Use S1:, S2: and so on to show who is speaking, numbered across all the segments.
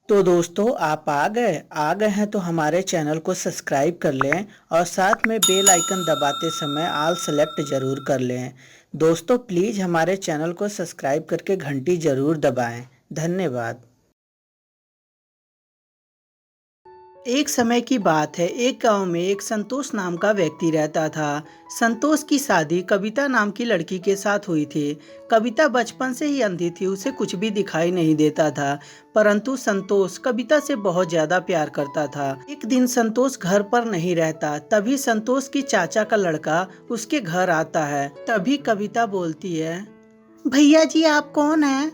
S1: तो दोस्तों आप आ गए हैं तो हमारे चैनल को सब्सक्राइब कर लें और साथ में बेल आइकन दबाते समय ऑल सेलेक्ट ज़रूर कर लें। दोस्तों प्लीज़ हमारे चैनल को सब्सक्राइब करके घंटी ज़रूर दबाएं। धन्यवाद। एक समय की बात है, एक गांव में एक संतोष नाम का व्यक्ति रहता था। संतोष की शादी कविता नाम की लड़की के साथ हुई थी। कविता बचपन से ही अंधी थी, उसे कुछ भी दिखाई नहीं देता था, परंतु संतोष कविता से बहुत ज्यादा प्यार करता था। एक दिन संतोष घर पर नहीं रहता, तभी संतोष की चाचा का लड़का उसके घर आता है। तभी कविता बोलती है, भैया जी आप कौन हैं?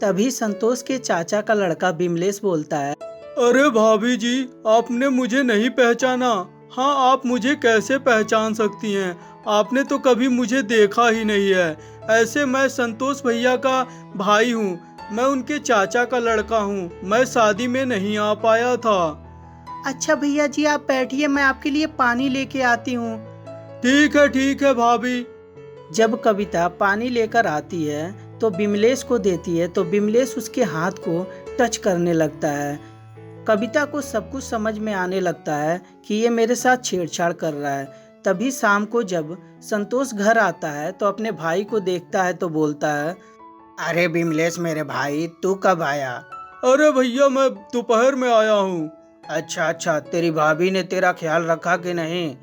S1: तभी संतोष के चाचा का लड़का बिमलेश बोलता है,
S2: अरे भाभी जी, आपने मुझे नहीं पहचाना। हाँ, आप मुझे कैसे पहचान सकती हैं? आपने तो कभी मुझे देखा ही नहीं है। ऐसे मैं संतोष भैया का भाई हूँ। मैं उनके चाचा का लड़का हूँ। मैं शादी में नहीं आ पाया था।
S1: अच्छा भैया जी आप बैठिए, मैं आपके लिए पानी लेके आती हूँ।
S2: ठीक है भाभी।
S1: जब कविता पानी लेकर आती है तो बिमलेश को देती है, तो बिमलेश उसके हाथ को टच करने लगता है। कविता को सब कुछ समझ में आने लगता है कि ये मेरे साथ छेड़छाड़ कर रहा है। तभी शाम को जब संतोष घर आता है तो अपने भाई को देखता है तो बोलता है, अरे बिमलेश मेरे भाई, तू कब आया?
S2: अरे भैया, मैं दोपहर में आया हूँ।
S1: अच्छा, तेरी भाभी ने तेरा ख्याल रखा कि नहीं?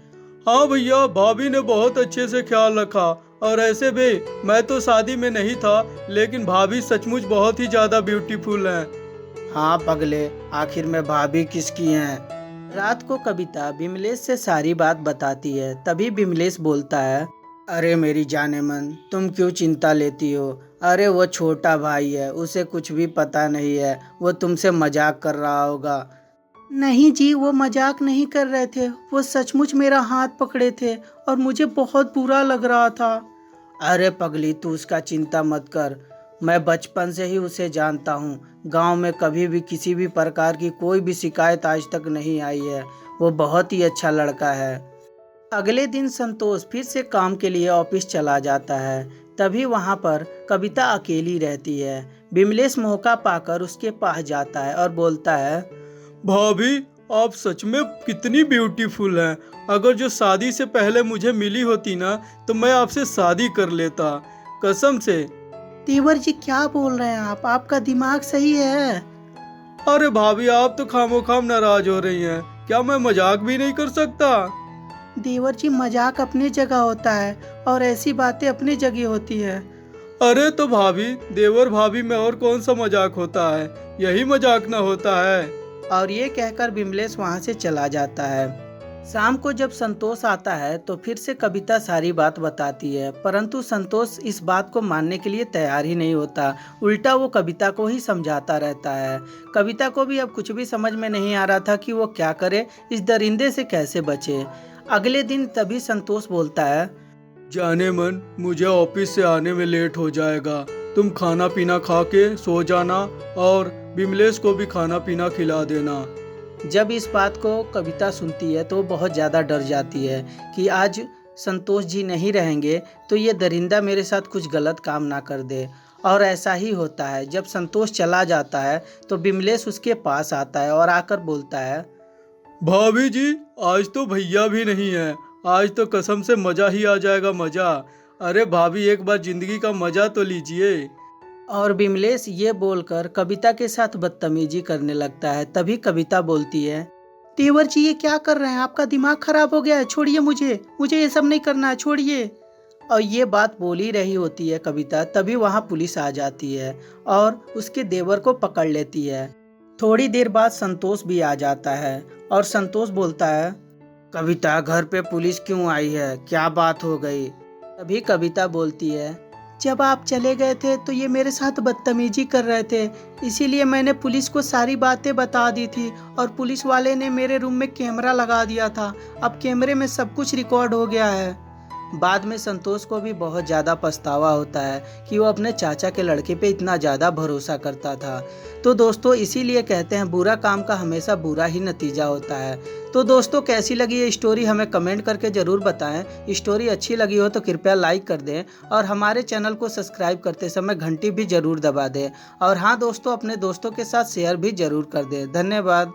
S2: हाँ भैया, भाभी ने बहुत अच्छे से ख्याल रखा। और ऐसे भी मैं तो शादी में नहीं था, लेकिन भाभी सचमुच बहुत ही ज्यादा ब्यूटीफुल है।
S1: हाँ पगले, आखिर में भाभी किसकी हैं? रात को कविता बिमलेश से सारी बात बताती है। तभी बिमलेश बोलता है, अरे मेरी जाने मन, तुम क्यों चिंता लेती हो? अरे वो छोटा भाई है, उसे कुछ भी पता नहीं है, वो तुमसे मजाक कर रहा होगा। नहीं जी, वो मजाक नहीं कर रहे थे, वो सचमुच मेरा हाथ पकड़े थे और मुझे बहुत बुरा लग रहा था। अरे पगली, तू उसका चिंता मत कर, मैं बचपन से ही उसे जानता हूँ। गांव में कभी भी किसी भी प्रकार की कोई भी शिकायत आज तक नहीं आई है। वो बहुत ही अच्छा लड़का है। अगले दिन संतोष फिर से काम के लिए ऑफिस चला जाता है। तभी वहां पर कविता अकेली रहती है। बिमलेश मौका पाकर उसके पास जाता है और बोलता है,
S2: भाभी, आप सच में कितनी ब्यूटीफुल हैं। अगर जो शादी से पहले मुझे मिली होती ना, तो मैं आपसे शादी कर लेता, कसम से।
S1: देवर जी क्या बोल रहे हैं आप? आपका दिमाग सही है?
S2: अरे भाभी, आप तो खामोखाम नाराज हो रही हैं। क्या मैं मजाक भी नहीं कर सकता?
S1: देवर जी मजाक अपनी जगह होता है और ऐसी बातें अपनी जगह होती है।
S2: अरे तो भाभी, देवर भाभी में और कौन सा मजाक होता है? यही मजाक ना होता है।
S1: और ये कहकर बिमलेश वहां से चला जाता है। शाम को जब संतोष आता है तो फिर से कविता सारी बात बताती है, परंतु संतोष इस बात को मानने के लिए तैयार ही नहीं होता। उल्टा वो कविता को ही समझाता रहता है। कविता को भी अब कुछ भी समझ में नहीं आ रहा था कि वो क्या करे, इस दरिंदे से कैसे बचे। अगले दिन तभी संतोष बोलता है,
S2: जाने मन, मुझे ऑफिस से आने में लेट हो जाएगा। तुम खाना पीना खा के सो जाना और बिमलेश को भी खाना पीना खिला देना।
S1: जब इस बात को कविता सुनती है तो बहुत ज़्यादा डर जाती है कि आज संतोष जी नहीं रहेंगे तो ये दरिंदा मेरे साथ कुछ गलत काम ना कर दे। और ऐसा ही होता है। जब संतोष चला जाता है तो बिमलेश उसके पास आता है और आकर बोलता है,
S2: भाभी जी, आज तो भैया भी नहीं है। आज तो कसम से मजा ही आ जाएगा, मजा। अरे भाभी, एक बार जिंदगी का मजा तो लीजिए।
S1: और बिमलेश ये बोलकर कविता के साथ बदतमीजी करने लगता है। तभी कविता बोलती है, तेवर जी ये क्या कर रहे हैं? आपका दिमाग खराब हो गया है, छोड़िए मुझे ये सब नहीं करना है, छोड़िए। और ये बात बोल ही रही होती है कविता, तभी वहाँ पुलिस आ जाती है और उसके देवर को पकड़ लेती है। थोड़ी देर बाद संतोष भी आ जाता है और संतोष बोलता है, कविता घर पे पुलिस क्यों आई है? क्या बात हो गई? तभी कविता बोलती है, जब आप चले गए थे तो ये मेरे साथ बदतमीजी कर रहे थे, इसीलिए मैंने पुलिस को सारी बातें बता दी थी और पुलिस वाले ने मेरे रूम में कैमरा लगा दिया था। अब कैमरे में सब कुछ रिकॉर्ड हो गया है। बाद में संतोष को भी बहुत ज़्यादा पछतावा होता है कि वो अपने चाचा के लड़के पे इतना ज़्यादा भरोसा करता था। तो दोस्तों इसीलिए कहते हैं बुरा काम का हमेशा बुरा ही नतीजा होता है। तो दोस्तों कैसी लगी ये स्टोरी हमें कमेंट करके ज़रूर बताएं। स्टोरी अच्छी लगी हो तो कृपया लाइक कर दें और हमारे चैनल को सब्सक्राइब करते समय घंटी भी ज़रूर दबा दें। और हाँ दोस्तों, अपने दोस्तों के साथ शेयर भी ज़रूर कर दें। धन्यवाद।